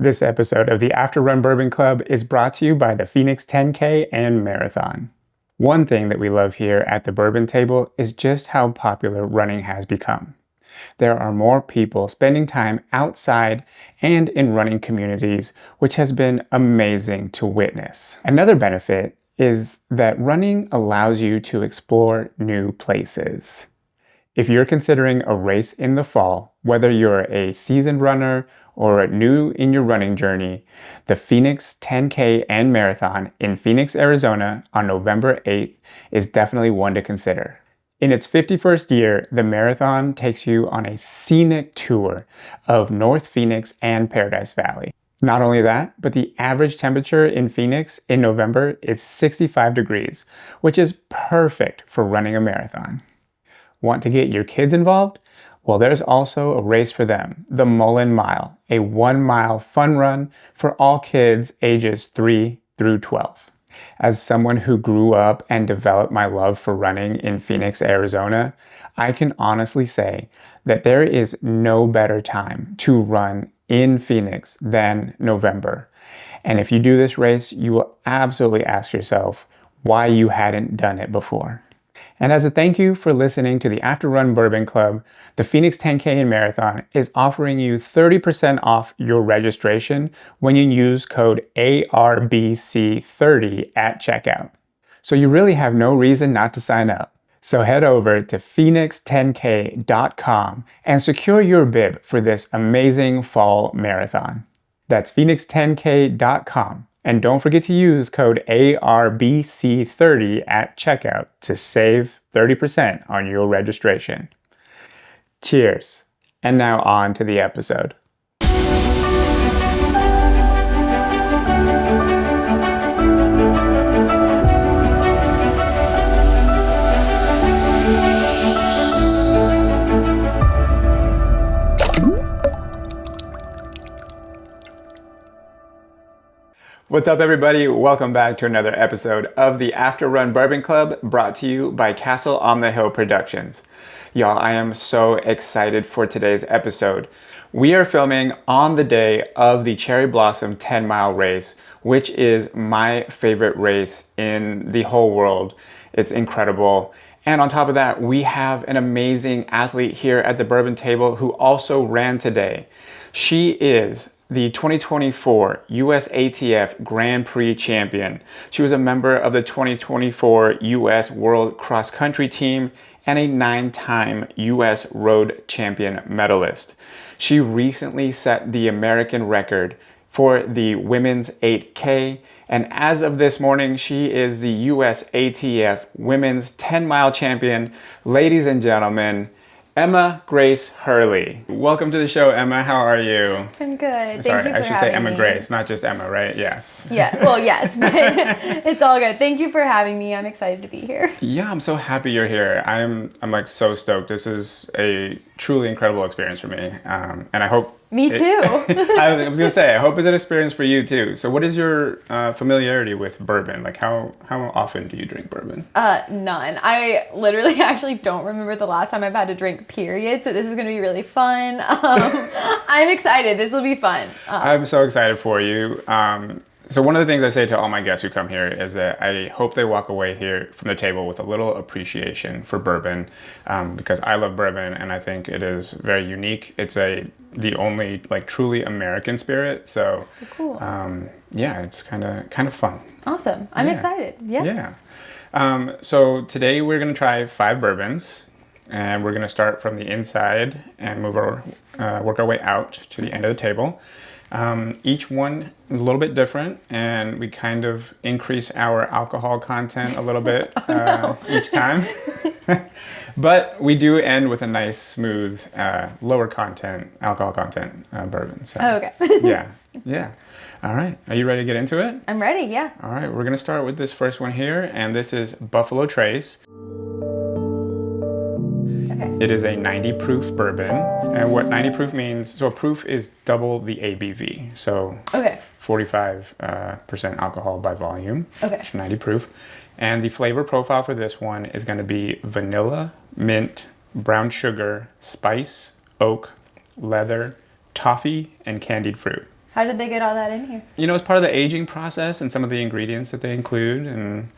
This episode of the After Run Bourbon Club is brought to you by the Phoenix 10K and Marathon. One thing that we love here at the Bourbon Table is just how popular running has become. There are more people spending time outside and in running communities, which has been amazing to witness. Another benefit is that running allows you to explore new places. If you're considering a race in the fall, whether you're a seasoned runner or new in your running journey, the Phoenix 10K and Marathon in Phoenix, Arizona on November 8th is definitely one to consider. In its 51st year, the marathon takes you on a scenic tour of North Phoenix and Paradise Valley. Not only that, but the average temperature in Phoenix in November is 65 degrees, which is perfect for running a marathon. Want to get your kids involved? Well, there's also a race for them, the Mullen Mile, a 1-mile fun run for all kids ages 3 through 12. As someone who grew up and developed my love for running in Phoenix, Arizona, I can honestly say that there is no better time to run in Phoenix than November. And if you do this race, you will absolutely ask yourself why you hadn't done it before. And as a thank you for listening to the After Run Bourbon Club, the Phoenix 10K and Marathon is offering you 30% off your registration when you use code ARBC30 at checkout. So you really have no reason not to sign up. So head over to phoenix10k.com and secure your bib for this amazing fall marathon. That's phoenix10k.com. And don't forget to use code ARBC30 at checkout to save 30% on your registration. Cheers. And now on to the episode. What's up, everybody? Welcome back to another episode of the After Run Bourbon Club, brought to you by Castle on the Hill Productions. Y'all, I am so excited for today's episode. We are filming on the day of the Cherry Blossom 10-mile race, which is my favorite race in the whole world. It's incredible. And on top of that, we have an amazing athlete here at the Bourbon Table who also ran today. She is the 2024 USATF Grand Prix champion. She was a member of the 2024 US World Cross Country team and a 9-time US Road Champion medalist. She recently set the American record for the women's 8K, and as of this morning, she is the USATF Women's 10-mile champion. Ladies and gentlemen, Emma Grace Hurley. Welcome to the show, Emma. How are you? I'm good. Sorry, I should say Emma Grace, not just Emma, right? Yes. Yeah, well, yes, but it's all good. Thank you for having me. I'm excited to be here. Yeah, I'm so happy you're here. I'm like so stoked. This is a truly incredible experience for me, and I hope. Me too. I was gonna say, I hope it's an experience for you too. So, what is your familiarity with bourbon? Like, how often do you drink bourbon? None. I literally actually don't remember the last time I've had to drink. Period. So this is gonna be really fun. I'm excited. This will be fun. I'm so excited for you. So one of the things I say to all my guests who come here is that I hope they walk away here from the table with a little appreciation for bourbon, because I love bourbon and I think it is very unique. It's the only like truly American spirit. So cool. Yeah, it's kind of fun. Awesome. I'm excited. Yeah. So today we're gonna try 5 bourbons, and we're gonna start from the inside and work our way out to the end of the table. Each one is a little bit different, and we kind of increase our alcohol content a little bit each time. But we do end with a nice, smooth, lower content, alcohol content bourbon. So, okay. Yeah. All right. Are you ready to get into it? I'm ready, yeah. All right. We're going to start with this first one here, and this is Buffalo Trace. It is a 90 proof bourbon, and what 90 proof means, so a proof is double the ABV, so 45% alcohol by volume, 90 proof. And the flavor profile for this one is going to be vanilla, mint, brown sugar, spice, oak, leather, toffee, and candied fruit. How did they get all that in here? It's part of the aging process and some of the ingredients that they include, and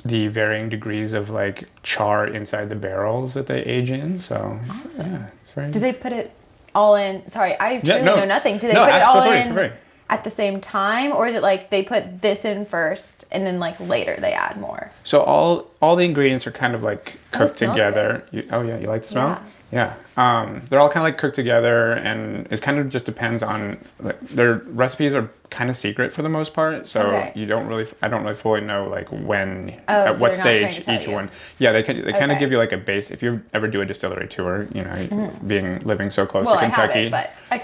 the varying degrees of like char inside the barrels that they age in. So Awesome. yeah, it's very. Do they put it all in? Sorry, I truly no. know nothing. Do they No, put it ask all for free, in for free. at the same time, or is it like they put this in first and then like later they add more? So all the ingredients are kind of like cooked it smells together. Oh yeah, you like the smell? Yeah. They're all kind of like cooked together, and it kind of just depends on their recipes are kind of secret for the most part. So Okay. I don't really fully know like when Oh, at so what they're not trying stage to tell each you. one. Yeah, they kind of Okay. give you like a base. If you ever do a distillery tour, living so close Well, to Kentucky. I haven't, but I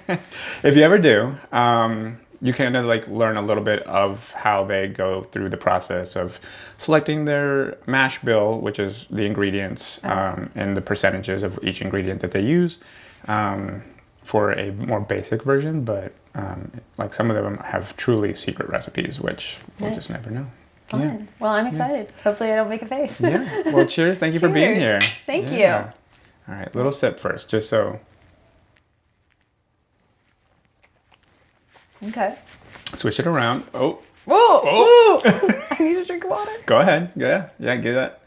could. If you ever do, you kind of like learn a little bit of how they go through the process of selecting their mash bill, which is the ingredients and the percentages of each ingredient that they use for a more basic version. But like some of them have truly secret recipes, which we'll just Nice. never know. Fun. Yeah. Well, I'm excited. Hopefully I don't make a face. Yeah. Well, cheers. Thank you for being Cheers. here. Thank Yeah. All right. Little sip first, just so. you. Okay. Switch it around. Oh. Whoa! Oh. Whoa. I need to drink water. Go ahead. Yeah. Yeah. Get that.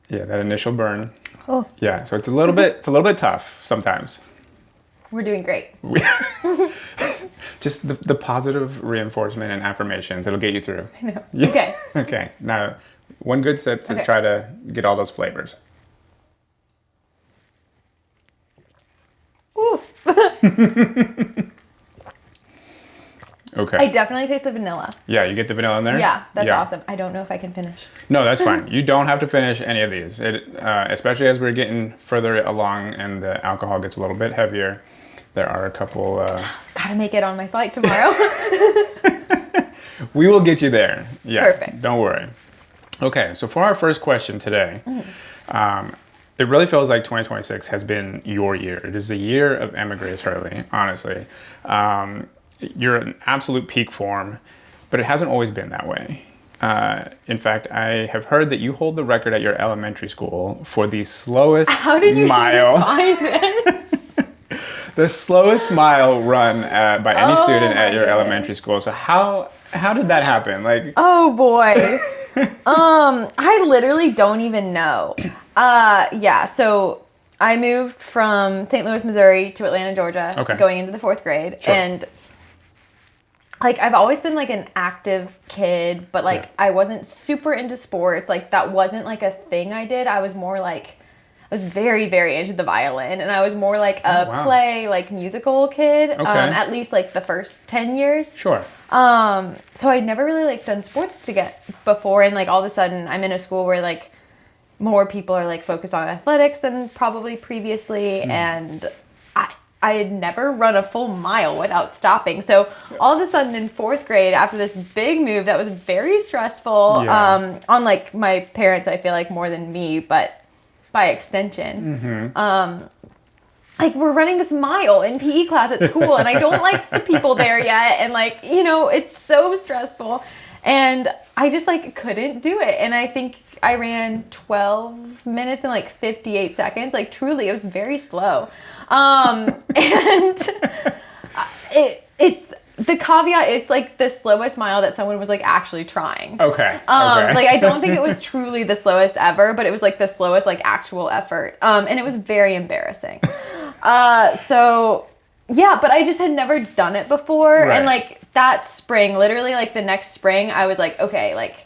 Yeah. That initial burn. Oh. Yeah. So it's a little bit tough sometimes. We're doing great. Just the positive reinforcement and affirmations. It'll get you through. I know. Yeah. Okay. Okay. Now, one good sip to Okay. try to get all those flavors. Ooh. Okay. I definitely taste the vanilla. Yeah, you get the vanilla in there? Yeah, that's awesome. I don't know if I can finish. No, that's fine. You don't have to finish any of these. Especially as we're getting further along and the alcohol gets a little bit heavier. There are a couple... Gotta make it on my flight tomorrow. We will get you there. Yeah. Perfect. Don't worry. Okay, so for our first question today, it really feels like 2026 has been your year. It is the year of Emma Grace Hurley, honestly. You're in absolute peak form, but it hasn't always been that way. In fact, I have heard that you hold the record at your elementary school for the slowest How did you mile. find this? The slowest mile run by any student my at your goodness. elementary school. So how did that happen? Like, Oh boy. I literally don't even know. Yeah, so I moved from St. Louis, Missouri to Atlanta, Georgia, Okay. going into the 4th grade. Sure. And like I've always been like an active kid, but like Yeah. I wasn't super into sports. Like that wasn't like a thing I did. I was more like I was very, very into the violin, and I was more like a Oh, wow. play, like musical kid. Okay. At least like the first 10 years. sure. So I'd never really like done sports before, and like all of a sudden I'm in a school where like more people are like focused on athletics than probably previously, and I had never run a full mile without stopping. So all of a sudden in 4th grade, after this big move that was very stressful, Yeah. on like my parents, I feel like more than me, but by extension, like we're running this mile in PE class at school, and I don't like the people there yet, and like it's so stressful, and I just like couldn't do it, and I think I ran 12 minutes and like 58 seconds. Like truly, it was very slow. And it's the caveat. It's like the slowest mile that someone was like actually trying. Okay. Okay. Like I don't think it was truly the slowest ever, but it was like the slowest like actual effort. And it was very embarrassing. So yeah, but I just had never done it before. Right. And like that spring, literally like the next spring, I was like, okay, like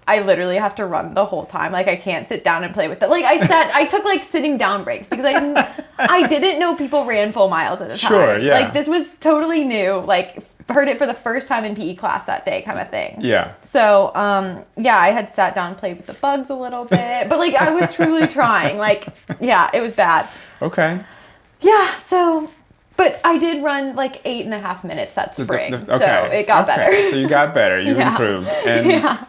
I literally have to run the whole time. Like I can't sit down and play with it. Like I took like sitting down breaks because I didn't know people ran full miles at a time. Sure, yeah. Like this was totally new. Like heard it for the first time in PE class that day kind of thing. Yeah. So, yeah, I had sat down and played with the bugs a little bit, but like I was truly trying. Like, yeah, it was bad. Okay. Yeah, so, but I did run like 8.5 minutes that spring. So it got better. So you got better. You've Yeah. improved. And, Yeah.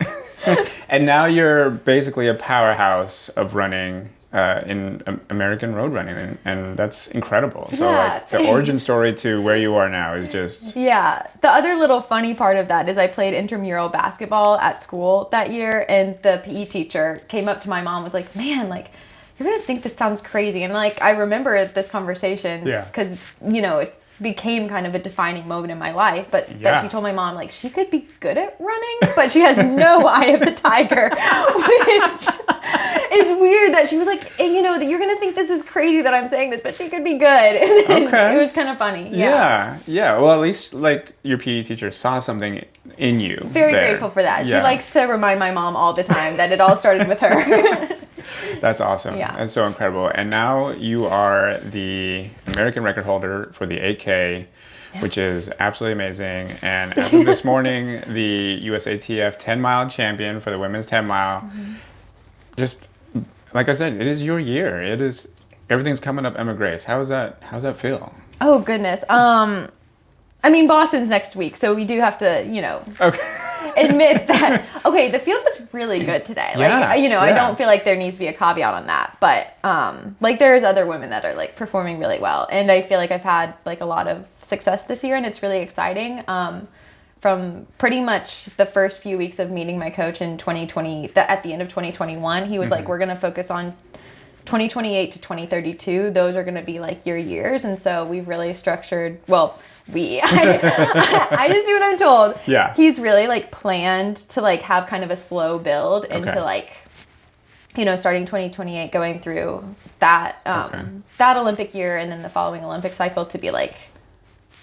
and now you're basically a powerhouse of running in American road running, and that's incredible. So Yeah, like the origin story to where you are now is just Yeah. The other little funny part of that is I played intramural basketball at school that year, and the PE teacher came up to my mom and was like, man, like, you're going to think this sounds crazy. And like, I remember this conversation because, you know, it became kind of a defining moment in my life, but that she told my mom, like, she could be good at running, but she has no eye of the tiger, which is weird that she was like, hey, you know, that you're going to think this is crazy that I'm saying this, but she could be good. And it was kind of funny. Yeah. Well, at least like your PE teacher saw something in you. Very grateful for that. She likes to remind my mom all the time that it all started with her. That's awesome. Yeah. That's so incredible. And now you are the American record holder for the 8K, which is absolutely amazing. And as of this morning, the USATF 10-mile champion for the women's 10 mile. Just like I said, it is your year. It is, everything's coming up, Emma Grace. How's that feel? Oh goodness. I mean, Boston's next week, so we do have to, you know. Admit that, okay, the field was really good today. Like, you know, I don't feel like there needs to be a caveat on that, but like there's other women that are like performing really well. And I feel like I've had like a lot of success this year, and it's really exciting. From pretty much the first few weeks of meeting my coach in 2020, at the end of 2021, he was like, we're going to focus on 2028 to 2032. Those are going to be like your years. And so we've really structured, I just do what I'm told. Yeah. He's really like planned to like have kind of a slow build into like, you know, starting 2028, going through that, that Olympic year and then the following Olympic cycle to be like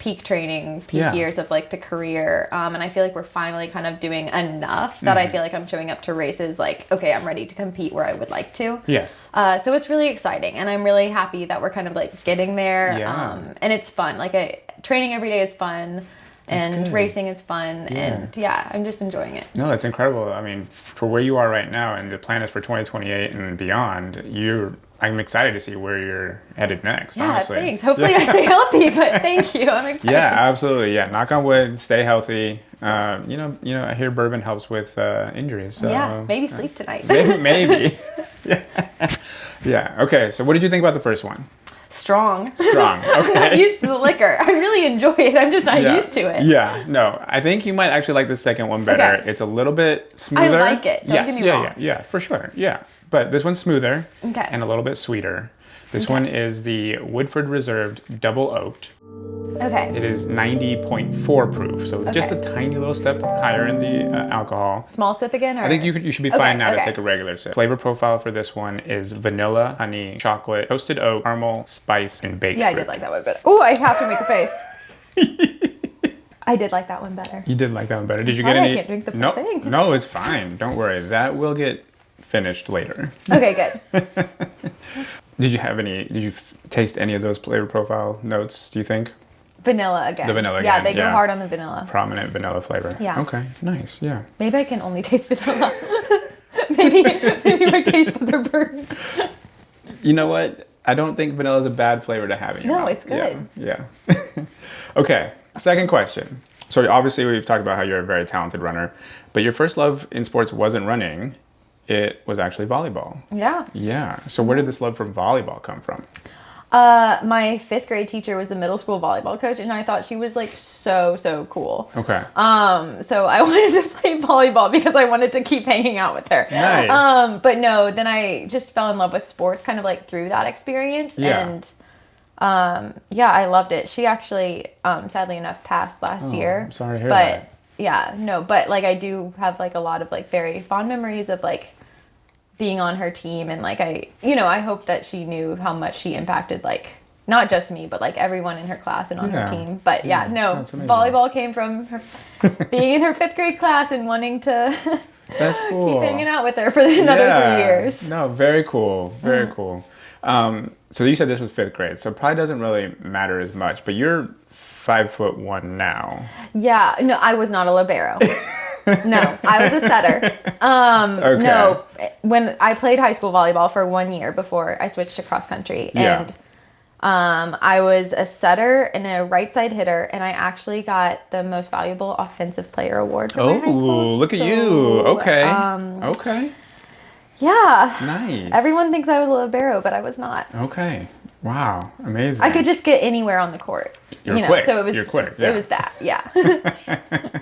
peak training, peak years of like the career. And I feel like we're finally kind of doing enough that I feel like I'm showing up to races like, okay, I'm ready to compete where I would like to. Yes. So it's really exciting, and I'm really happy that we're kind of like getting there. And it's fun. Like training every day is fun, and racing is fun, and I'm just enjoying it. No, that's incredible. I mean, for where you are right now, and the plan is for 2028 and beyond, I'm excited to see where you're headed next, honestly. Thanks. Hopefully I stay healthy, but thank you. I'm excited. Yeah, absolutely. Yeah, knock on wood, stay healthy. You know, I hear bourbon helps with injuries. So, maybe sleep tonight. maybe. Yeah. Okay, so what did you think about the first one? Strong. Okay. I'm not used to the liquor. I really enjoy it. I'm just not used to it. Yeah. No, I think you might actually like the second one better. Okay. It's a little bit smoother. I like it. Don't get me wrong. Yeah, for sure. Yeah. But this one's smoother and a little bit sweeter. This one is the Woodford Reserved Double Oaked. Okay. It is 90.4 proof, so just a tiny little step higher in the alcohol. Small sip again? Or? I think you should be fine now to take a regular sip. Flavor profile for this one is vanilla, honey, chocolate, toasted oak, caramel, spice, and baked fruit. I did like that one better. Oh, I have to make a face. I did like that one better. You did like that one better. Did you get any? I can't drink the full thing. No, it's fine. Don't worry. That will get finished later. Okay, good. Did you taste any of those flavor profile notes, do you think? Vanilla again. The vanilla again. Yeah, they go hard on the vanilla. Prominent vanilla flavor. Yeah. Okay, nice, yeah. Maybe I can only taste vanilla. maybe my taste buds are burnt. You know what? I don't think vanilla is a bad flavor to have in your mouth. it's good. Yeah. Okay, second question. So obviously we've talked about how you're a very talented runner, but your first love in sports wasn't running. It was actually volleyball. Yeah. Yeah. So where did this love for volleyball come from? My 5th grade teacher was the middle school volleyball coach, and I thought she was like so cool. Okay. So I wanted to play volleyball because I wanted to keep hanging out with her. Nice. But no, then I just fell in love with sports kind of like through that experience. Yeah. And I loved it. She actually, sadly enough, passed last year. I'm sorry to hear that. But like I do have like a lot of like very fond memories of like being on her team, and like I hope that she knew how much she impacted like not just me, but like everyone in her class and on her team. But volleyball came from her being in her 5th grade class and wanting to That's cool. keep hanging out with her for another 3 years. No, very cool. Very cool. So you said this was 5th grade, so it probably doesn't really matter as much, but you're 5'1" now. Yeah, no, I was not a libero. No, I was a setter. Okay. No, when I played high school volleyball for 1 year before I switched to cross country, and I was a setter and a right side hitter, and I actually got the most valuable offensive player award for my high school. Oh, look at you. Okay. Okay. Yeah. Nice. Everyone thinks I was a libero, but I was not. Okay. Wow. Amazing. I could just get anywhere on the court. You're quick. So it was. You're quick. Yeah. It was that. Yeah.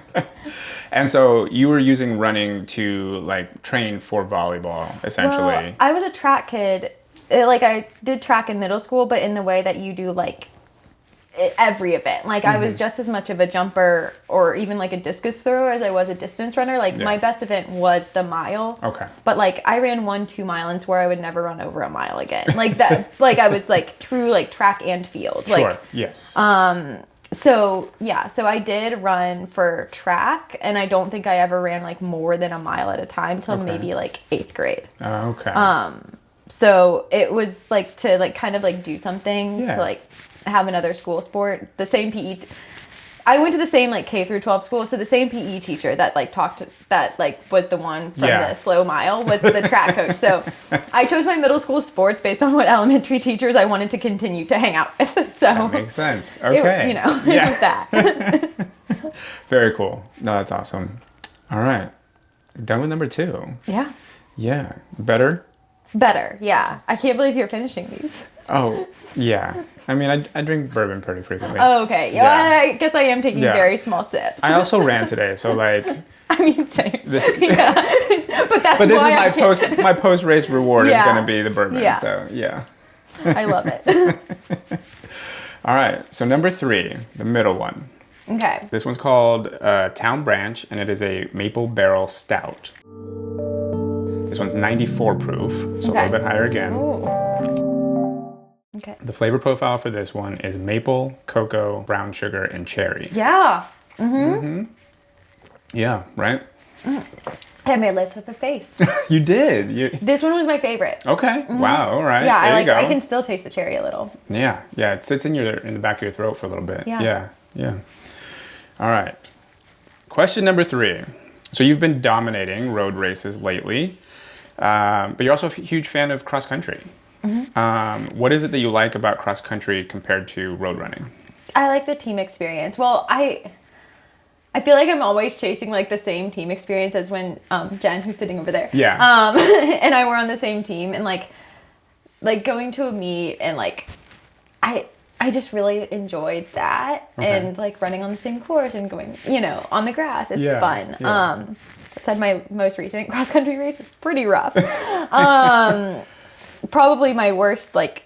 And so you were using running to like train for volleyball, essentially. Well, I was a track kid like I did track in middle school, but in the way that you do like every event. Like I was just as much of a jumper or even like a discus thrower as I was a distance runner. Like my best event was the mile. Okay. But like I ran 1-2 mile and swore I would never run over a mile again. Like that, like I was like true like track and field. Sure. Like, Yes. so I did run for track, and I don't think I ever ran like more than a mile at a time till maybe like 8th grade. Okay. So it was like to like kind of like do something to like have another school sport. The same PE. I went to the same like K through 12 school, so the same PE teacher that like that like was the one from the slow mile was the track coach. So I chose my middle school sports based on what elementary teachers I wanted to continue to hang out with. So that makes sense. Okay. It was that. Very cool. No, that's awesome. All right. Done with number 2. Yeah. Yeah. Better? Better, yeah. I can't believe you're finishing these. Oh, yeah. I mean, I drink bourbon pretty frequently. Oh, okay. Yeah. I guess I am taking very small sips. I also ran today, so like... I mean, same. Yeah. But this is my post-race reward is going to be the bourbon, so yeah. I love it. All right, so number 3, the middle one. Okay. This one's called Town Branch, and it is a maple barrel stout. This one's 94 proof, so a little bit higher again. Ooh. Okay. The flavor profile for this one is maple, cocoa, brown sugar, and cherry. Yeah. Mm-hmm. Yeah, right? I made lights up a face. You did. This one was my favorite. Okay. Wow. All right. Yeah, there you go. I can still taste the cherry a little. Yeah. Yeah. It sits in the back of your throat for a little bit. Yeah. Yeah. All right. Question number 3. So you've been dominating road races lately, but you're also a huge fan of cross country. What is it that you like about cross country compared to road running? I like the team experience. Well, I feel like I'm always chasing like the same team experience as when Jen, who's sitting over there, and I were on the same team, and like going to a meet, and like I just really enjoyed that, and like running on the same course and going, on the grass. It's fun. Yeah. That said, my most recent cross country race was pretty rough. Probably my worst like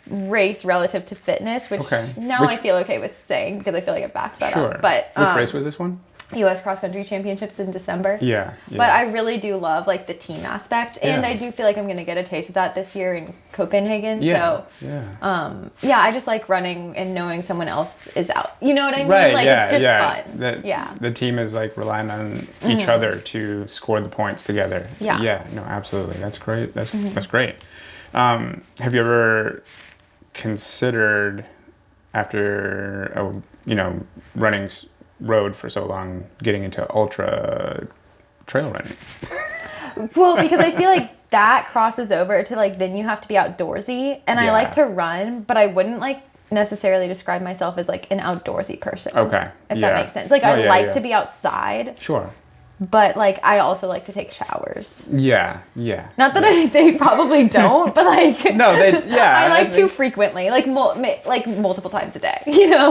race relative to fitness, which I feel okay with saying because I feel like I backed that up. But which race was this one? U.S. Cross Country Championships in December. Yeah. But I really do love like the team aspect, and I do feel like I'm gonna get a taste of that this year in Copenhagen. Yeah. So I just like running and knowing someone else is out. You know what I mean? Right. Like it's just fun. The team is like relying on each other to score the points together. Yeah. Yeah. No, absolutely. That's great. That's great. Have you ever considered after running road for so long getting into ultra trail running? Well, because I feel like that crosses over to like then you have to be outdoorsy, and I like to run, but I wouldn't like necessarily describe myself as like an outdoorsy person. Okay. If that makes sense. Like I like to be outside. Sure. But like I also like to take showers. Yeah. Not that they probably don't, but like no, I like to frequently, like multiple times a day.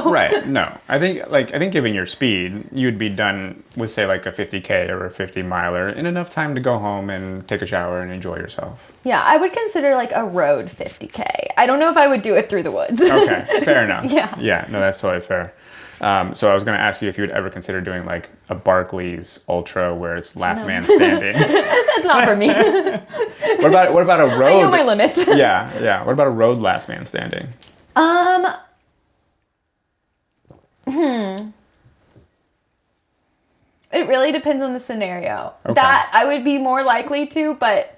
Right. No, I think given your speed, you'd be done with say like a 50K or a 50 miler in enough time to go home and take a shower and enjoy yourself. Yeah, I would consider like a road 50K. I don't know if I would do it through the woods. Okay, fair enough. Yeah. No, that's totally fair. So I was going to ask you if you would ever consider doing like a Barclays Ultra where it's last man standing. That's not for me. What about a road? I know my limits. Yeah. What about a road last man standing? It really depends on the scenario. Okay. That I would be more likely to, but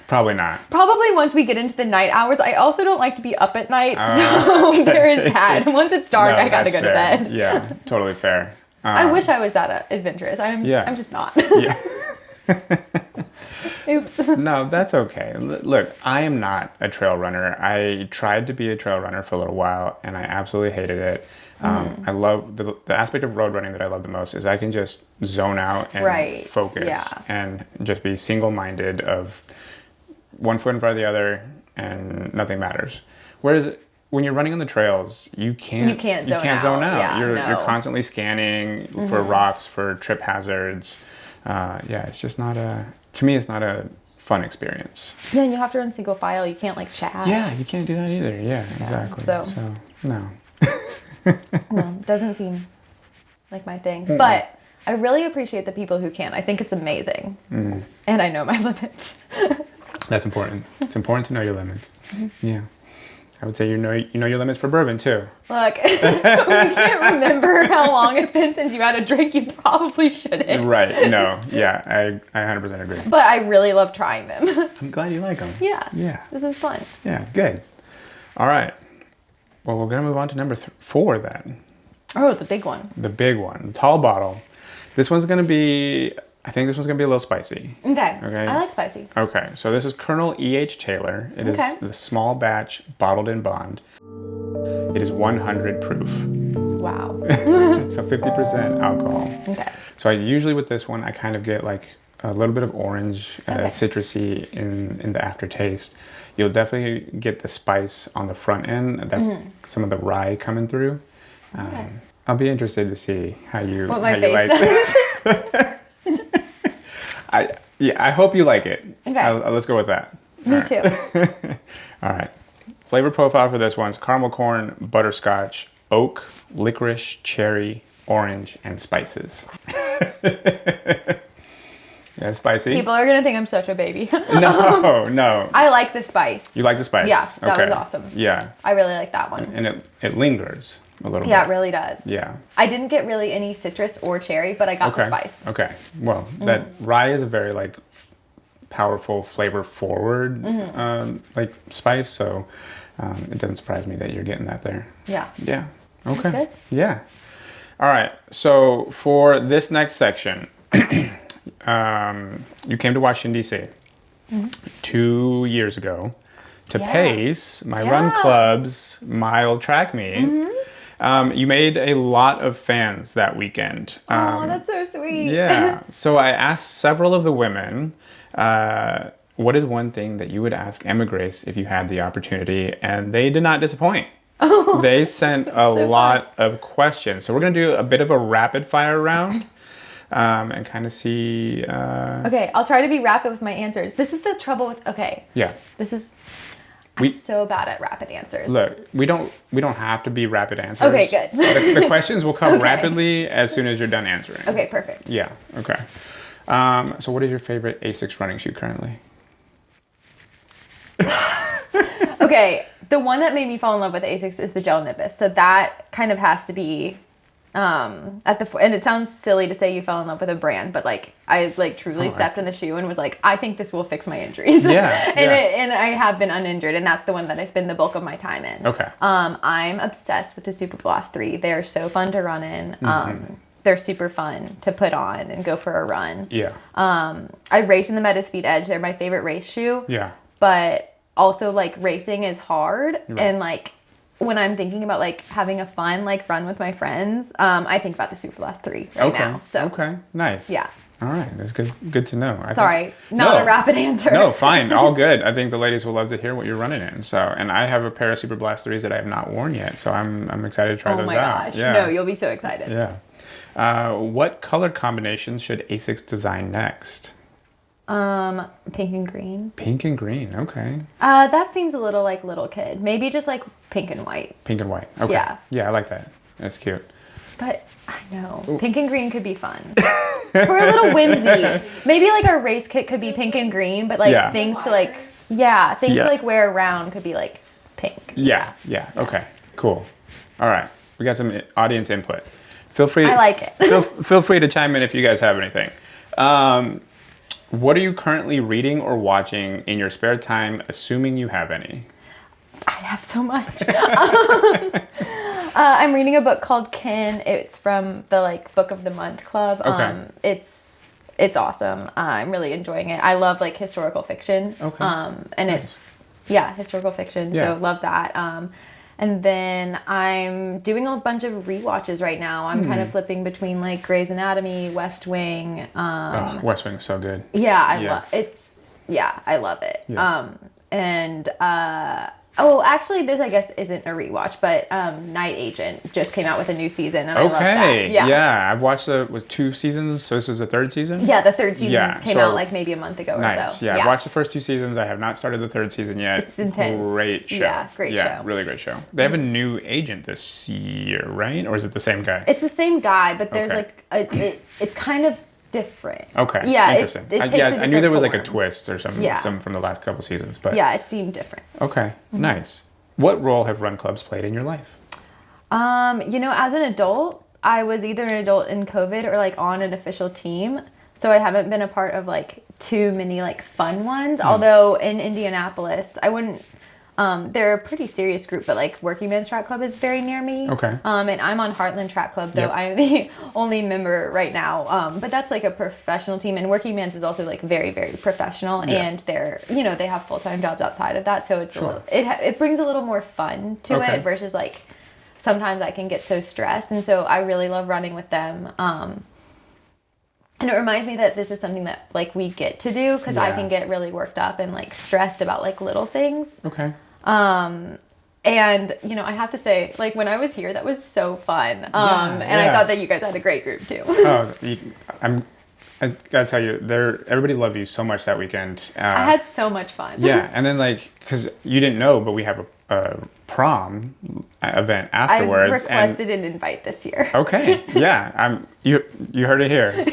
probably not. Probably once we get into the night hours. I also don't like to be up at night, so there is that. Once it's dark, I gotta go to bed. Yeah, totally fair. I wish I was that adventurous. I'm just not. Yeah. Oops. No, that's okay. Look, I am not a trail runner. I tried to be a trail runner for a little while, and I absolutely hated it. I love the aspect of road running that I love the most is I can just zone out and focus and just be single-minded of one foot in front of the other, and nothing matters. Whereas when you're running on the trails, you can't zone out. Yeah, you're constantly scanning for rocks, for trip hazards. It's just not to me, it's not a fun experience. Yeah, and you have to run single file. You can't like chat. Yeah, you can't do that either. Yeah, exactly. so no. No, doesn't seem like my thing. Mm-mm. But I really appreciate the people who can. I think it's amazing. Mm. And I know my limits. That's important. It's important to know your limits. Mm-hmm. Yeah. I would say you know your limits for bourbon too. Look, we can't remember how long it's been since you had a drink. You probably shouldn't. Right. No. Yeah. I 100% agree. But I really love trying them. I'm glad you like them. Yeah. Yeah. This is fun. Yeah. Good. All right. Well, we're going to move on to number 4 then. Oh, the big one. The big one. The tall bottle. This one's going to be... I think this one's going to be a little spicy. Okay. I like spicy. Okay. So this is Colonel E.H. Taylor. It is the small batch bottled in bond. It is 100 proof. Wow. So 50% alcohol. Okay. So usually with this one, I kind of get like a little bit of orange, citrusy in the aftertaste. You'll definitely get the spice on the front end. That's some of the rye coming through. I'll be interested to see how you like it. I hope you like it. Okay. Let's go with that. Me too. All right. Flavor profile for this one's caramel corn, butterscotch, oak, licorice, cherry, orange, and spices. Yeah, spicy. People are going to think I'm such a baby. No. I like the spice. You like the spice? Yeah, that was awesome. Yeah. I really like that one. And it lingers a little bit. Yeah, it really does. Yeah. I didn't get really any citrus or cherry, but I got the spice. Okay. Well, that rye is a very like powerful, flavor forward like spice, so it doesn't surprise me that you're getting that there. Yeah. Yeah. Okay. That's good. Yeah. All right. So for this next section, you came to Washington D.C. 2 years ago to pace my run club's mile track meet. You made a lot of fans that weekend. Oh, that's so sweet. Yeah. So I asked several of the women, what is one thing that you would ask Emma Grace if you had the opportunity? And they did not disappoint. Oh, they sent a lot of questions. So we're going to do a bit of a rapid fire round. And kind of see... Okay, I'll try to be rapid with my answers. This is the trouble with... Okay. Yeah. I'm so bad at rapid answers. Look, we don't have to be rapid answers. Okay, good. The questions will come rapidly as soon as you're done answering. Okay, perfect. Yeah, okay. So what is your favorite ASICS running shoe currently? Okay, the one that made me fall in love with ASICS is the Gel Nimbus. So that kind of has to be... and it sounds silly to say you fell in love with a brand, but like I like truly stepped in the shoe and was like, I think this will fix my injuries. Yeah. and I have been uninjured, and that's the one that I spend the bulk of my time in. Okay. I'm obsessed with the Super Blast 3. They're so fun to run in. They're super fun to put on and go for a run. Yeah. I race in the Metaspeed Edge. They're my favorite race shoe. Yeah. But also like racing is hard, and like when I'm thinking about like having a fun like run with my friends, I think about the Super Blast 3 now. So okay, nice. Yeah. All right, that's good to know. Sorry, not a rapid answer. No, fine, all good. I think the ladies will love to hear what you're running in. So, and I have a pair of Super Blast 3s that I have not worn yet, so I'm excited to try those out. Oh my gosh! Yeah. No, you'll be so excited. Yeah. What color combinations should ASICS design next? Pink and green. Pink and green, okay. That seems a little like little kid. Maybe just like pink and white. Pink and white, okay. Yeah. Yeah, I like that. That's cute. But I know. Ooh. Pink and green could be fun. For a little whimsy. Maybe like our race kit could be pink and green, but like things to like, to like wear around could be like pink. Yeah. Okay, cool. All right, we got some audience input. Feel free. I like it. feel free to chime in if you guys have anything. What are you currently reading or watching in your spare time, assuming you have any? I have so much. I'm reading a book called Kin. It's from the like Book of the Month Club. Okay. It's awesome. I'm really enjoying it. I love like historical fiction. Okay. And it's historical fiction. Yeah. So love that. And then I'm doing a bunch of rewatches right now. I'm kind of flipping between like Grey's Anatomy, West Wing. West Wing is so good. Yeah, I love it. Yeah. Oh, actually, this I guess isn't a rewatch, but Night Agent just came out with a new season, and I love that. Yeah. I've watched with 2 seasons, so this is the 3rd season? Yeah, the 3rd season came out like maybe a month ago or so. Yeah, I've watched the first 2 seasons. I have not started the 3rd season yet. It's intense. Great show. Yeah, great show. Yeah, really great show. They have a new agent this year, right? Or is it the same guy? It's the same guy, but there's it's kind of different. Okay. Yeah, interesting. it takes a different I knew there was like a form. twist or something some from the last couple seasons, but yeah, it seemed different. Okay, nice. What role have run clubs played in your life? As an adult, I was either an adult in COVID or like on an official team. So I haven't been a part of like too many like fun ones. Although in Indianapolis, I wouldn't, they're a pretty serious group, but like Working Man's Track Club is very near me. Okay. And I'm on Heartland Track Club, though I'm the only member right now. But that's like a professional team, and Working Man's is also like very, very professional, and they're, they have full-time jobs outside of that. So it's it brings a little more fun to it versus like sometimes I can get so stressed. And so I really love running with them. And it reminds me that this is something that like we get to do because I can get really worked up and like stressed about like little things. Okay. And I have to say, like when I was here, that was so fun. And I thought that you guys had a great group too. I gotta tell you, everybody loved you so much that weekend. I had so much fun. Yeah, and then like, because you didn't know, but we have a prom event afterwards. I've requested an invite this year. Okay, yeah, you heard it here.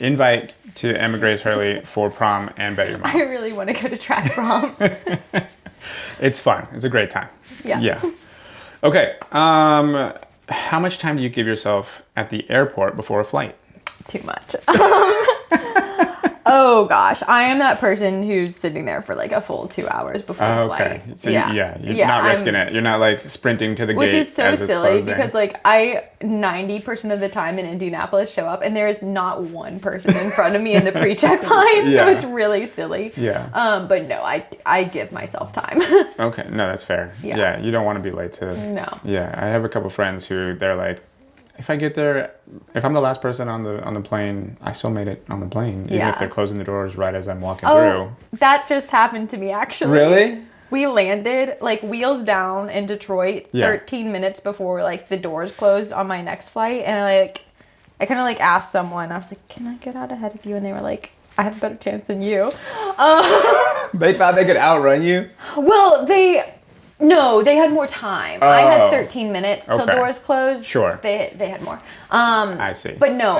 Invite to Emma Grace Hurley for prom and Bet Your Mom. I really want to go to track prom. It's fun. It's a great time. Yeah. Yeah. Okay. How much time do you give yourself at the airport before a flight? Too much. Oh gosh, I am that person who's sitting there for like a full 2 hours before the flight. So you're not risking it. You're not like sprinting to the gate. Which is so as it's silly closing. because like I 90% of the time in Indianapolis show up and there is not one person in front of me in the pre-check line, so it's really silly. Yeah. But no, I give myself time. Okay, no, that's fair. Yeah, you don't want to be late to. No. Yeah, I have a couple friends who they're like, if I get there, if I'm the last person on the plane, I still made it on the plane, even if they're closing the doors right as I'm walking through. That just happened to me actually. Really? We landed like wheels down in Detroit 13 minutes before like the doors closed on my next flight, and I kind of like asked someone, I was like, can I get out ahead of you? And they were like, I have a better chance than you. They thought they could outrun you? Well, no, they had more time. I had 13 minutes till doors closed. Sure. They had more. I see. But no,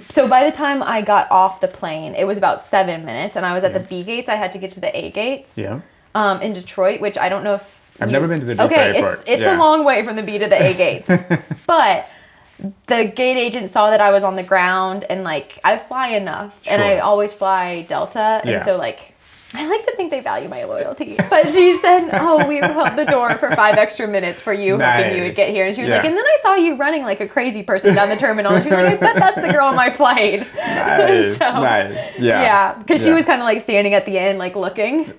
so by the time I got off the plane, it was about 7 minutes, and I was at the B gates. I had to get to the A gates. Yeah. In Detroit, which I don't know if I've never been to the Detroit airport. It's a long way from the B to the A gates. But the gate agent saw that I was on the ground, and like I fly enough, and I always fly Delta, and so like I like to think they value my loyalty. But she said, we held the door for 5 extra minutes for you, hoping you would get here. And she was like, and then I saw you running like a crazy person down the terminal. And she was like, I bet that's the girl on my flight. Nice. Nice. Yeah. Yeah. Because she was kind of like standing at the end, like looking.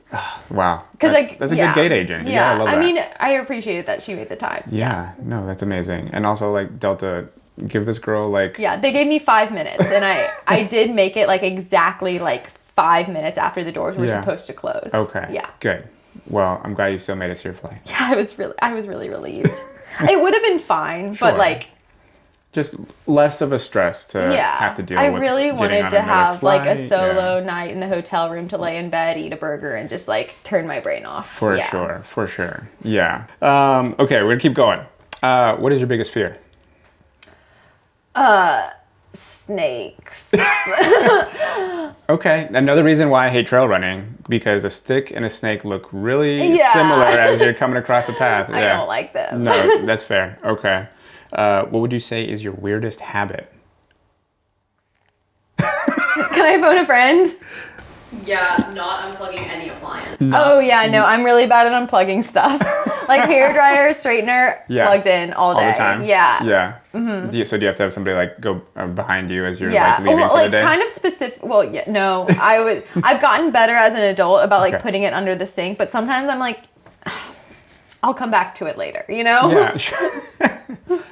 Wow. That's a good gate agent. Yeah. I love that. I mean, I appreciated that she made the time. Yeah. No, that's amazing. And also like Delta, give this girl like. Yeah. They gave me 5 minutes, and I did make it like exactly like 5 minutes after the doors were supposed to close. Okay. Yeah. Good. Well, I'm glad you still made it to your flight. Yeah, I was really relieved. It would have been fine, but like just less of a stress to have to deal with. I really wanted to have like a solo night in the hotel room to lay in bed, eat a burger, and just like turn my brain off. For sure. Yeah. Okay, we're gonna keep going. What is your biggest fear? Snakes. Okay, another reason why I hate trail running, because a stick and a snake look really similar as you're coming across a path. I don't like them. No, that's fair. Okay. What would you say is your weirdest habit? Can I phone a friend? Yeah, not unplugging any appliance. No. Oh yeah, no, I'm really bad at unplugging stuff. Like hairdryer, straightener, plugged in all day. All the time? Yeah. Yeah. Mm-hmm. Do you have to have somebody like go behind you as you're like leaving for the day? Kind of specific. Well, yeah, no, I've gotten better as an adult about like putting it under the sink, but sometimes I'm like, I'll come back to it later, you know? Yeah, sure.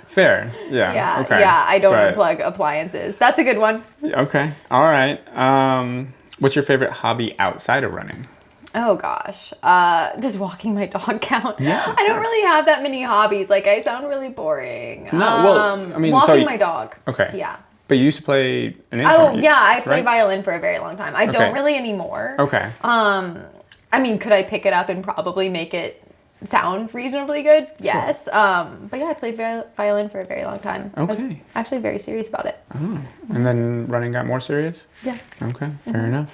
Fair. Yeah. Yeah. Okay. Yeah, I don't unplug appliances. That's a good one. Okay. All right. What's your favorite hobby outside of running? Oh gosh. Does walking my dog count? Yeah. I don't really have that many hobbies. Like, I sound really boring. No, well, I mean, walking my dog. Okay. Yeah. But you used to play an Oh instrument. yeah, I played right? violin for a very long time. I Okay. don't really anymore. Okay. I mean, could I pick it up and probably make it sound reasonably good? Yes. But yeah, I played violin for a very long time. I was Okay. actually very serious about it. And then running got more serious? Yes. Okay, fair enough.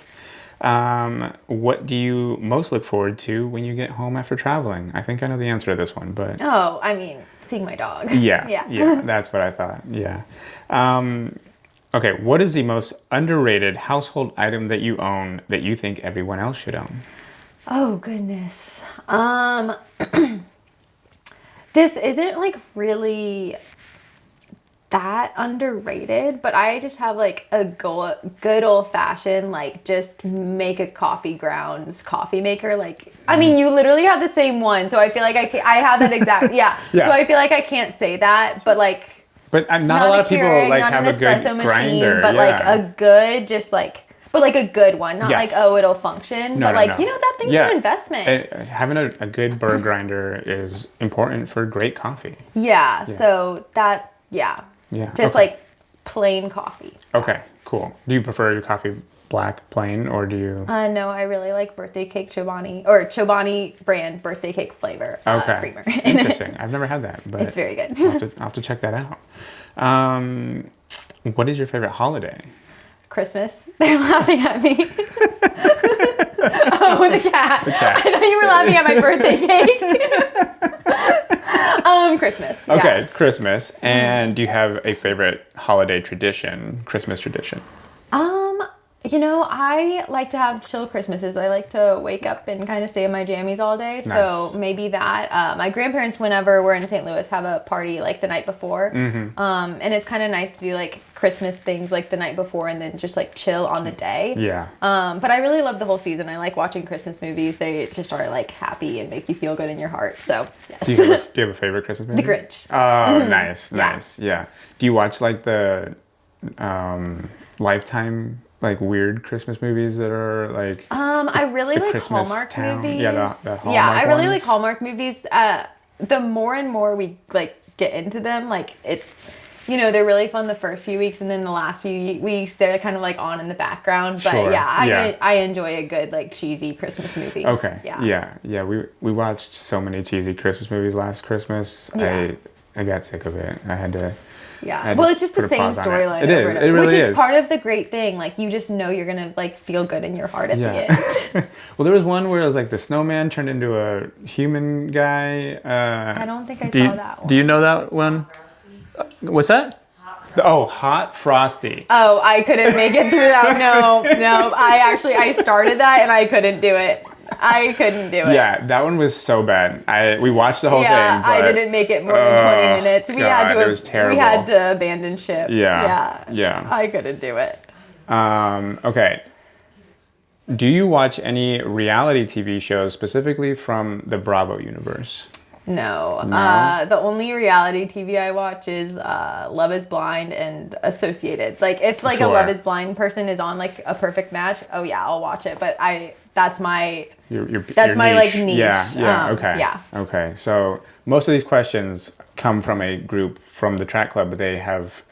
What do you most look forward to when you get home after traveling? I think I know the answer to this one, but Oh, I mean, seeing my dog. yeah, that's what I thought. Yeah. Okay, what is the most underrated household item that you own that you think everyone else should own? Oh goodness. This isn't like really that underrated, but I just have like a good old fashioned, like, just make a coffee grounds coffee maker. Like, I mean, you literally have the same one, so I feel like I have that exact, yeah. Yeah. So I feel like I can't say that, but like, But not a lot of people Keurig, like not have an a good espresso machine, grinder. but yeah. like a good, just like, but like a good one, not Yes. like, oh, it'll function, No, but no, like, no. you know, that thing's Yeah. an investment. Having a good burr grinder is important for great coffee. Yeah, so that, yeah. Yeah. Just okay. like plain coffee. Okay, cool. Do you prefer your coffee black, plain, or do you? No, I really like birthday cake Chobani, or Chobani brand birthday cake flavor Okay. creamer. Interesting. I've never had that, but It's very good. I'll have to check that out. What is your favorite holiday? Christmas. They're laughing at me. Oh, the cat. The cat. I thought you were laughing at my birthday cake. Christmas. Yeah. Okay, Christmas. And do you have a favorite holiday tradition, Christmas tradition? You know, I like to have chill Christmases. I like to wake up and kind of stay in my jammies all day. Nice. So maybe that. My grandparents, whenever we're in St. Louis, have a party like the night before. And it's kind of nice to do like Christmas things like the night before and then just like chill on the day. Yeah. But I really love the whole season. I like watching Christmas movies. They just are like happy and make you feel good in your heart. So yes. Do you have a favorite Christmas movie? The Grinch. Oh, nice, Yeah. nice. Yeah. Do you watch like the Lifetime like weird Christmas movies that are like? I really the like Christmas Hallmark Town. movies. Yeah, the Hallmark Yeah, I really ones. like Hallmark movies. The more and more we like get into them, like it's, you know, they're really fun the first few weeks, and then the last few weeks they're kind of like on in the background. But Sure, yeah, yeah. I enjoy a good like cheesy Christmas movie. Okay. Yeah. Yeah. We watched so many cheesy Christmas movies last Christmas. Yeah. I got sick of it. I had to. Yeah. Well, it's just the put a same pause on it. storyline. It over is. and It over, really which is is. part of the great thing. Like, you just know you're gonna like feel good in your heart at the end. Well, there was one where it was like the snowman turned into a human guy. I don't think I saw that one. Do you know that one? What's that? Hot Frosty. Oh, I couldn't make it through that. No. I started that and I couldn't do it. I couldn't do it. Yeah, that one was so bad. We watched the whole thing. But, I didn't make it more than 20 minutes. It was terrible. We had to abandon ship. Yeah. I couldn't do it. Okay. Do you watch any reality TV shows specifically from the Bravo universe? No. No? The only reality TV I watch is Love is Blind and Associated. Like, if like Sure. a Love is Blind person is on like a perfect match, oh yeah, I'll watch it. But that's my Your my like niche. Yeah. Okay. Yeah. Okay. So most of these questions come from a group from the track club, but they have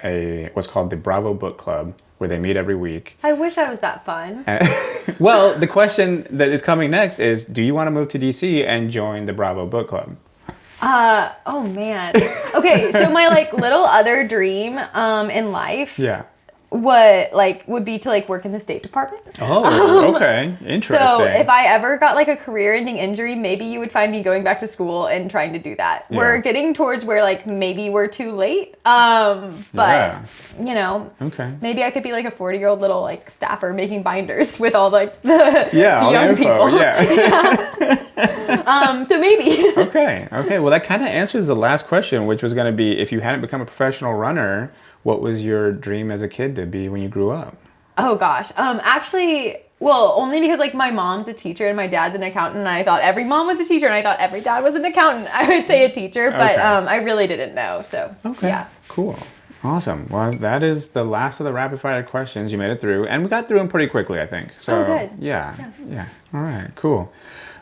what's called the Bravo Book Club, where they meet every week. I wish I was that fun. Well, the question that is coming next is, do you want to move to DC and join the Bravo Book Club? Oh man. Okay, so my like little other dream in life Yeah. would be to like work in the State Department. Oh, okay. Interesting. So if I ever got like a career-ending injury, maybe you would find me going back to school and trying to do that. Yeah. We're getting towards where like maybe we're too late. But Yeah. you know, Okay. maybe I could be like a 40-year-old little like staffer making binders with all like the Yeah, all young the info. people. Yeah. So maybe. Okay. Well, that kind of answers the last question, which was going to be, if you hadn't become a professional runner, what was your dream as a kid to be when you grew up? Oh gosh. Actually, well, only because like my mom's a teacher and my dad's an accountant, and I thought every mom was a teacher and I thought every dad was an accountant. I would say a teacher, but Okay. I really didn't know. So Okay. yeah. Cool. Awesome. Well, that is the last of the rapid fire questions. You made it through, and we got through them pretty quickly, I think. So, good. Yeah. All right, cool.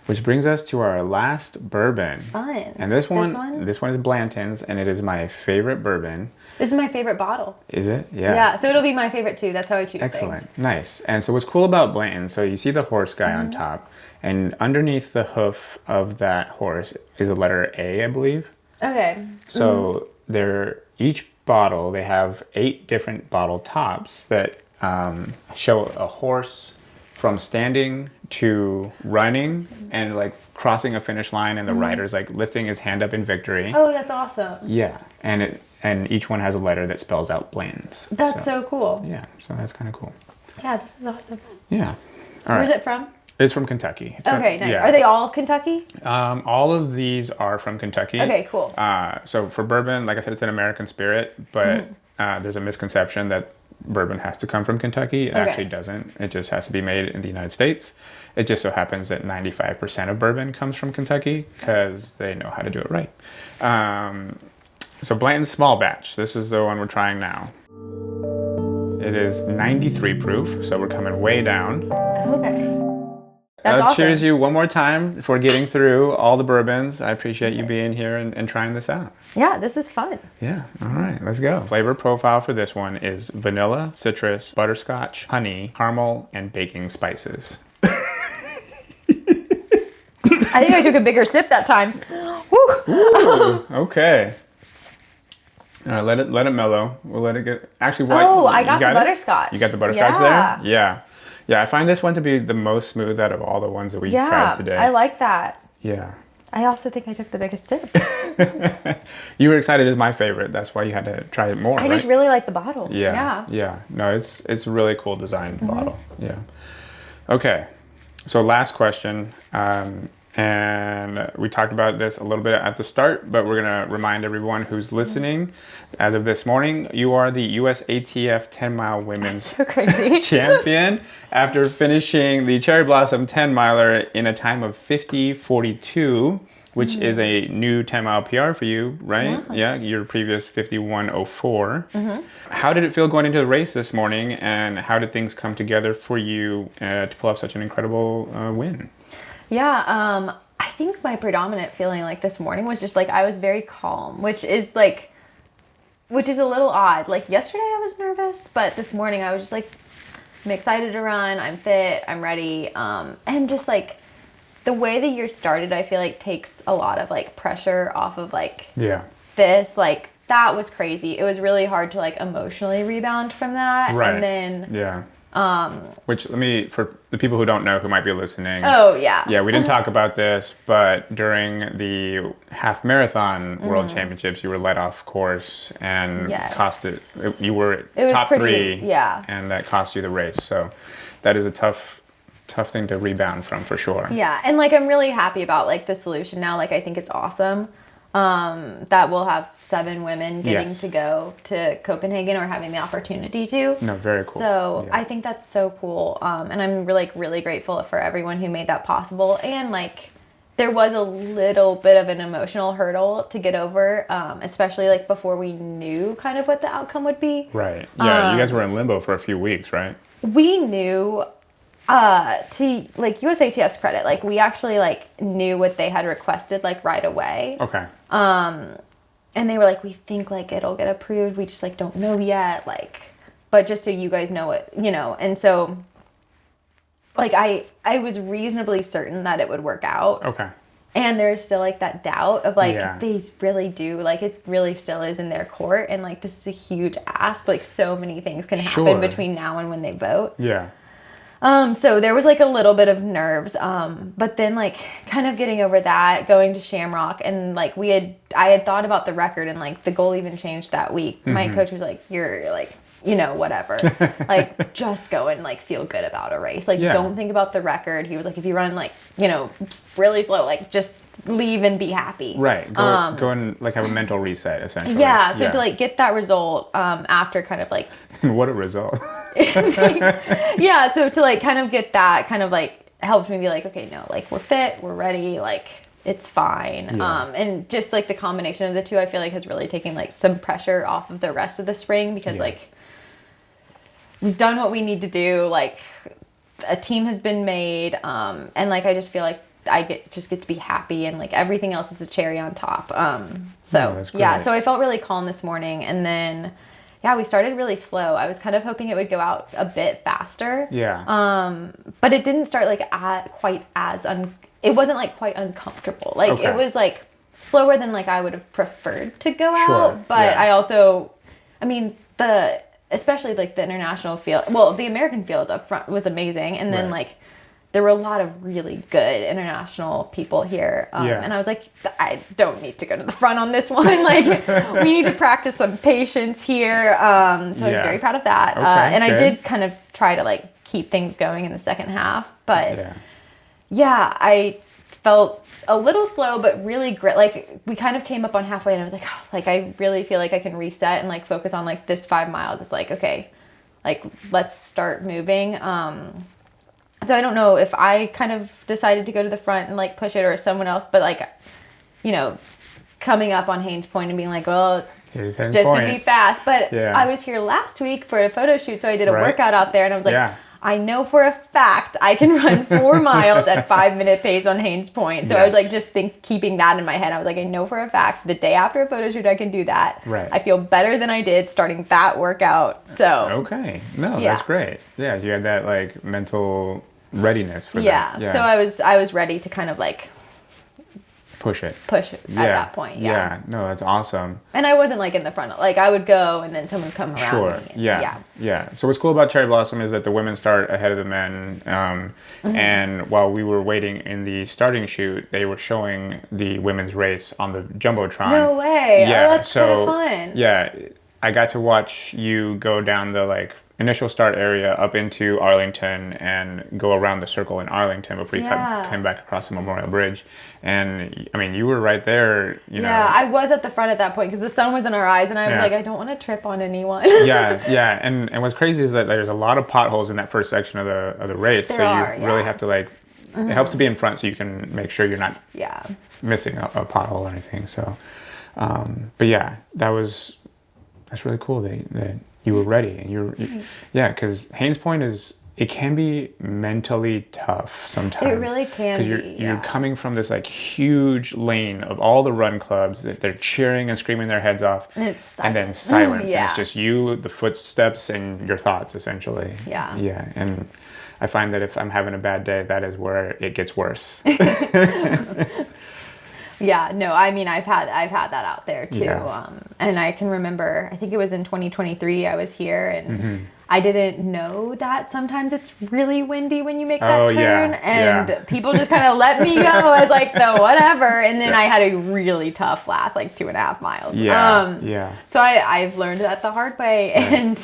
Which brings us to our last bourbon. Fun. And this one is Blanton's, and it is my favorite bourbon. This is my favorite bottle. Is it? Yeah. Yeah, so it'll be my favorite too. That's how I choose Excellent. things. Nice. And so what's cool about Blanton's, so you see the horse guy on top, and underneath the hoof of that horse is a letter A, I believe. Okay. So each bottle, they have 8 different bottle tops that show a horse from standing to running and like crossing a finish line, and the rider's like lifting his hand up in victory. Oh, that's awesome. Yeah, and each one has a letter that spells out Blanton's. That's so cool. Yeah, so that's kind of cool. Yeah, this is awesome. Yeah. All Where's right. it from? It's from Kentucky. Okay, nice. Yeah. Are they all Kentucky? All of these are from Kentucky. Okay, cool. So for bourbon, like I said, it's an American spirit, but there's a misconception that bourbon has to come from Kentucky. It actually doesn't. It just has to be made in the United States. It just so happens that 95% of bourbon comes from Kentucky because they know how to do it right. So Blanton's small batch. This is the one we're trying now. It is 93 proof, so we're coming way down. Okay. That's awesome. Cheers you one more time for getting through all the bourbons. I appreciate you being here and trying this out. Yeah, this is fun. Yeah, all right, let's go. Flavor profile for this one is vanilla, citrus, butterscotch, honey, caramel, and baking spices. I think I took a bigger sip that time. Woo. Ooh, okay. All right, let it mellow. We'll let it get. Actually, what? Oh, I got the it? butterscotch. You got the butterscotch there? Yeah. Yeah, I find this one to be the most smooth out of all the ones that we've tried today. I like that. Yeah. I also think I took the biggest sip. You were excited. It's my favorite. That's why you had to try it more, I right? just really like the bottle. Yeah. No, it's a really cool designed bottle. Yeah. Okay. So last question. And we talked about this a little bit at the start, but we're going to remind everyone who's listening. As of this morning, you are the USATF 10-mile women's So crazy. champion after finishing the Cherry Blossom 10-miler in a time of 50:42, which is a new 10-mile PR for you, right? Yeah, your previous 51:04. How did it feel going into the race this morning, and how did things come together for you to pull off such an incredible win? Yeah, I think my predominant feeling like this morning was just like I was very calm, which is a little odd. Like yesterday I was nervous, but this morning I was just like, I'm excited to run, I'm fit, I'm ready. And just like the way the year started, I feel like takes a lot of like pressure off of like this. Like that was crazy. It was really hard to like emotionally rebound from that. Right. And then which for the people who don't know, who might be listening. Oh yeah. Yeah, we didn't talk about this, but during the half marathon world championships, you were let off course and you were top 3. Yeah. And that cost you the race. So that is a tough thing to rebound from for sure. Yeah. And like, I'm really happy about like the solution now. Like, I think it's awesome. That we'll have 7 women getting to go to Copenhagen or having the opportunity to. No, very cool. So I think that's so cool. And I'm really grateful for everyone who made that possible. And like, there was a little bit of an emotional hurdle to get over, especially like before we knew kind of what the outcome would be. Right. Yeah, you guys were in limbo for a few weeks, right? We knew, to like USATF's credit, like we actually like knew what they had requested like right away. Okay. And they were like, we think like it'll get approved. We just like don't know yet. Like, but just so you guys know it, you know. And so like I was reasonably certain that it would work out. Okay. And there's still like that doubt of like, they really do, like it really still is in their court. And like, this is a huge ask. Like so many things can happen between now and when they vote. Yeah. So there was like a little bit of nerves, but then like kind of getting over that, going to Shamrock, and like I had thought about the record, and like the goal even changed that week. My coach was like, you're like, you know, whatever, like just go and like feel good about a race. Like don't think about the record. He was like, if you run like, you know, really slow, like just leave and be happy. Right. Go and like have a mental reset essentially. Yeah. So to like get that result, after kind of like, what a result. Yeah, so to like kind of get that kind of like helped me be like, okay, no, like we're fit, we're ready, like it's fine. Yeah. And just like the combination of the two, I feel like has really taken like some pressure off of the rest of the spring because like we've done what we need to do. Like a team has been made. And like, I just feel like I get to be happy and like everything else is a cherry on top. So I felt really calm this morning. And then, we started really slow. I was kind of hoping it would go out a bit faster. Yeah. But it didn't start like it wasn't like quite uncomfortable. Like it was like slower than like I would have preferred to go out. But I also, especially like the international field, the American field up front was amazing. And then like there were a lot of really good international people here. And I was like, I don't need to go to the front on this one. Like we need to practice some patience here. So I was very proud of that. And I did kind of try to like keep things going in the second half, but I felt a little slow, but really great. Like we kind of came up on halfway and I was like, oh, like I really feel like I can reset and like focus on like this 5 miles. It's like, okay, like let's start moving. So I don't know if I kind of decided to go to the front and like push it or someone else, but like, coming up on Haynes Point and being like, well, it's just gonna be fast. But I was here last week for a photo shoot, so I did a workout out there and I was like, I know for a fact I can run 4 miles at 5-minute pace on Haynes Point. So I was like, keeping that in my head. I was like, I know for a fact the day after a photo shoot I can do that. Right. I feel better than I did starting that workout. So okay, no, that's great. Yeah, you had that like mental readiness for that. Yeah. So I was ready to kind of like push it at that point. No, that's awesome. And I wasn't like in the front, like I would go and then someone would come around me. So what's cool about Cherry Blossom is that the women start ahead of the men, and while we were waiting in the starting chute, they were showing the women's race on the Jumbotron. No way. That's kind of fun. I got to watch you go down the like initial start area up into Arlington and go around the circle in Arlington before you came back across the Memorial Bridge. And I mean, you were right there, you know. Yeah, I was at the front at that point because the sun was in our eyes and I was like, I don't want to trip on anyone. And what's crazy is that there's a lot of potholes in that first section of the race. You really have to like, it helps to be in front so you can make sure you're not missing a pothole or anything. So, but yeah, that's really cool that you were ready and because Haynes Point it can be mentally tough sometimes. It really can be. Because you're coming from this like huge lane of all the run clubs that they're cheering and screaming their heads off. And then silence. And it's just you, the footsteps, and your thoughts essentially. Yeah. And I find that if I'm having a bad day, that is where it gets worse. Yeah, no, I mean, I've had that out there too. And I can remember, I think it was in 2023, I was here and I didn't know that sometimes it's really windy when you make that turn. And people just kind of let me go as like the whatever. And then I had a really tough last like 2.5 miles. So I've learned that the hard way. And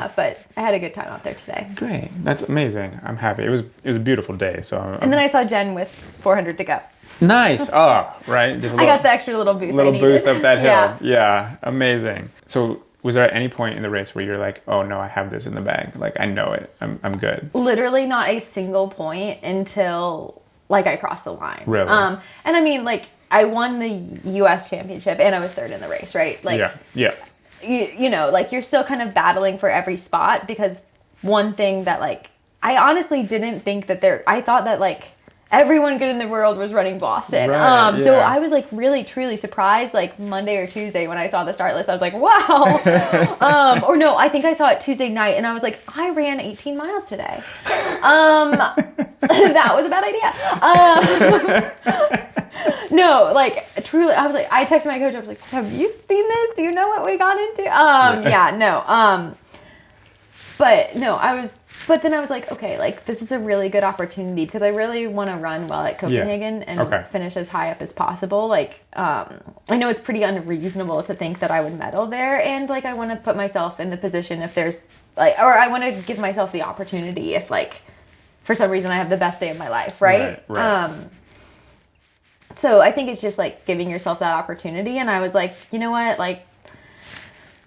but I had a good time out there today. Great. That's amazing. I'm happy. It was a beautiful day. And then I saw Jen with 400 to go. Nice. Oh, right. Just I got the extra little boost. Little boost up that hill. Yeah. Amazing. So was there at any point in the race where you're like, oh no, I have this in the bag. Like I know it. I'm good. Literally not a single point until like I crossed the line. Really? And I mean like I won the US championship and I was third in the race, right? Like you know, like you're still kind of battling for every spot because one thing that like I honestly didn't think that I thought that like everyone good in the world was running Boston. So I was like really truly surprised like Monday or Tuesday when I saw the start list. I was like, wow. Or no, I think I saw it Tuesday night and I was like, I ran 18 miles today. That was a bad idea. No, like truly, I was like, I texted my coach. I was like, have you seen this? Do you know what we got into? But then I was like, okay, like this is a really good opportunity because I really want to run well at Copenhagen and finish as high up as possible. Like, I know it's pretty unreasonable to think that I would medal there. And like, I want to put myself in the position if there's like, or I want to give myself the opportunity if like, for some reason I have the best day of my life. Right. So I think it's just like giving yourself that opportunity. And I was like, you know what, like,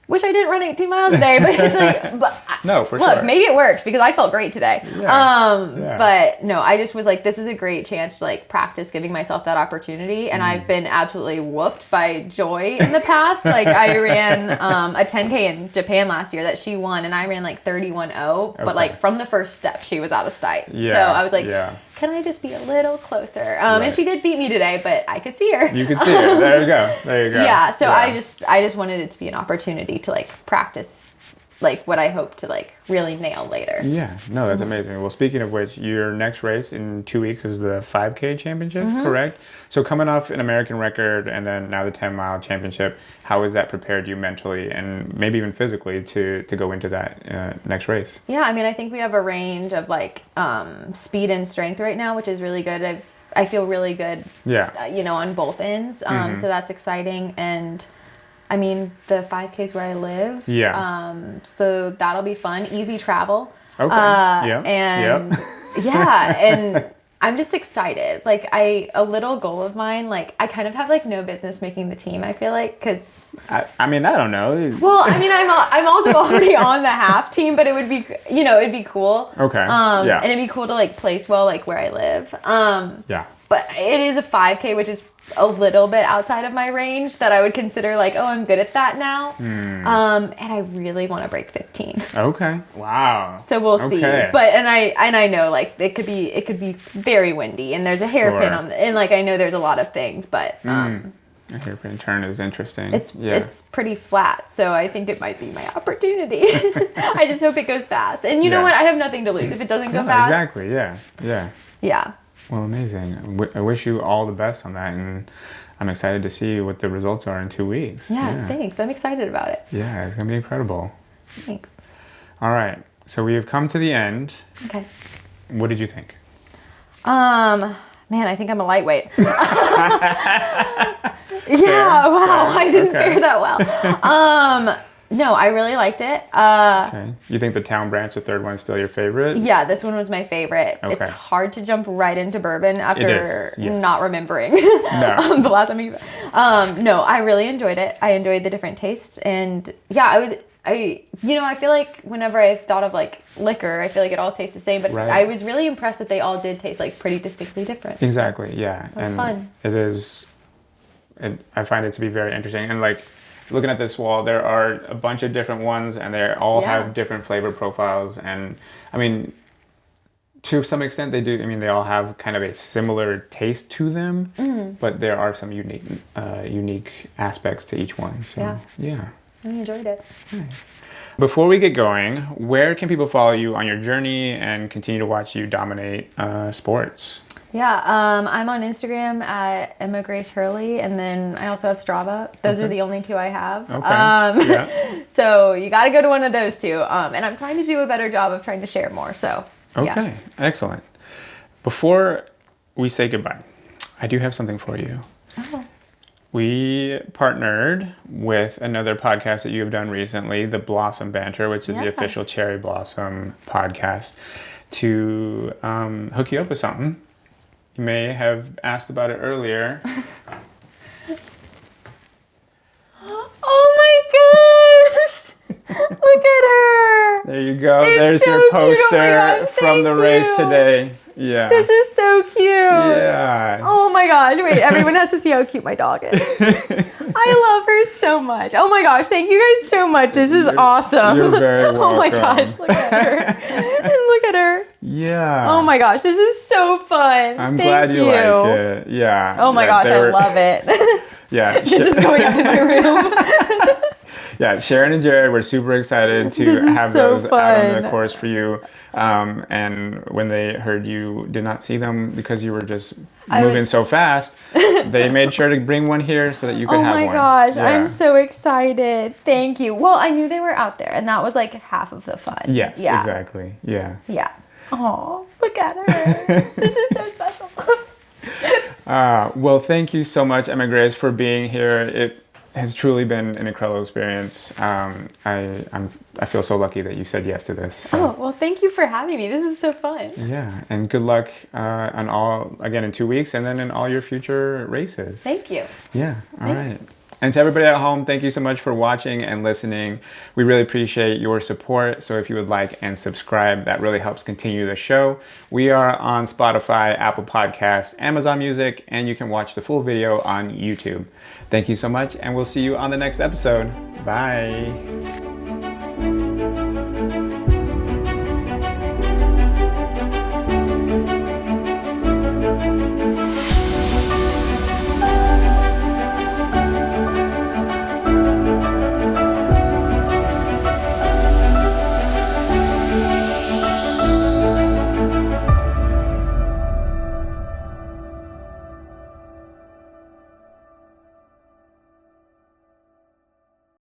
wish I didn't run 18 miles a day, but it's like, No, for look, sure. maybe it works because I felt great today. Yeah. But no, I just was like, this is a great chance to like practice giving myself that opportunity. And I've been absolutely whooped by Joy in the past. Like I ran a 10K in Japan last year that she won, and I ran like 31:0. But like from the first step, she was out of sight. Yeah, So I was like, yeah. can I just be a little closer? And she did beat me today, but I could see her. You could see it. There you go. There you go. Yeah. So I just wanted it to be an opportunity to like practice like what I hope to like really nail later. Yeah, no, that's amazing. Well, speaking of which, your next race in 2 weeks is the 5K championship, correct? So coming off an American record and then now the 10-mile championship, how has that prepared you mentally and maybe even physically to go into that next race? Yeah, I mean, I think we have a range of like speed and strength right now, which is really good. I feel really good, on both ends. So that's exciting. And I mean, the 5K is where I live. Yeah. So that'll be fun. Easy travel. Okay. And and I'm just excited. Like a little goal of mine, like I kind of have like no business making the team, I feel like, because I mean, I don't know. well, I mean, I'm also already on the half team, but it would be, it'd be cool. Okay. And it'd be cool to like place well, like where I live. Yeah. But it is a 5K, which is a little bit outside of my range that I would consider like, oh, I'm good at that now. And I really want to break 15. Okay. Wow. So we'll see. But and I know like it could be very windy, and there's a hairpin and like I know there's a lot of things, but a hairpin turn is interesting. It's pretty flat, so I think it might be my opportunity. I just hope it goes fast. And you know what? I have nothing to lose if it doesn't go fast. Exactly. Yeah. Yeah. Well, amazing. I wish you all the best on that, and I'm excited to see what the results are in 2 weeks. Yeah, thanks. I'm excited about it. Yeah, it's going to be incredible. Thanks. All right. So we have come to the end. Okay. What did you think? Man, I think I'm a lightweight. Wow, I didn't fare that well. No, I really liked it. Okay. You think the town branch, the third one, is still your favorite? Yeah, this one was my favorite. Okay. It's hard to jump right into bourbon after not remembering No. the last time no, I really enjoyed it. I enjoyed the different tastes, and I feel like whenever I thought of like liquor, I feel like it all tastes the same, but I was really impressed that they all did taste like pretty distinctly different. Exactly. Yeah. That's fun. It is. I find it to be very interesting, and like, looking at this wall, there are a bunch of different ones, and they all have different flavor profiles. And I mean, to some extent, they do. I mean, they all have kind of a similar taste to them, but there are some unique aspects to each one. So, yeah. I enjoyed it. Nice. Before we get going, where can people follow you on your journey and continue to watch you dominate sports? Yeah, I'm on Instagram at Emma Grace Hurley, and then I also have Strava. Those are the only two I have. Okay. So you got to go to one of those two. And I'm trying to do a better job of trying to share more. So okay, excellent. Before we say goodbye, I do have something for you. Oh. We partnered with another podcast that you have done recently, the Blossom Banter, which is the official Cherry Blossom podcast, to hook you up with something. You may have asked about it earlier. Oh my gosh! Look at her! There you go. It's There's so your cute. poster Oh my gosh, from the thank race you. today. Yeah. This is so cute. Yeah. Oh my gosh. Wait, everyone has to see how cute my dog is. I love her so much. Oh my gosh. Thank you guys so much. This is awesome. You're very welcome. Oh my gosh. Look at her. And look at her. Yeah. Oh my gosh. This is so fun. I'm Thank glad you liked it. Yeah. Oh my gosh. I love it. Yeah. This is going up in my room. Yeah, Sharon and Jared were super excited to have those out on the course for you. And when they heard you did not see them because you were just moving so fast, they made sure to bring one here so that you could have one. Oh my gosh, I'm so excited. Thank you. Well, I knew they were out there, and that was like half of the fun. Yes, exactly. Yeah. Yeah. Oh, look at her. This is so special. Well, thank you so much, Emma Grace, for being here. It has truly been an incredible experience. I feel so lucky that you said yes to this. So. Oh, well, thank you for having me. This is so fun. Yeah, and good luck in 2 weeks, and then in all your future races. Thank you. Yeah, all right. And to everybody at home, thank you so much for watching and listening. We really appreciate your support. So if you would like and subscribe, that really helps continue the show. We are on Spotify, Apple Podcasts, Amazon Music, and you can watch the full video on YouTube. Thank you so much, and we'll see you on the next episode. Bye.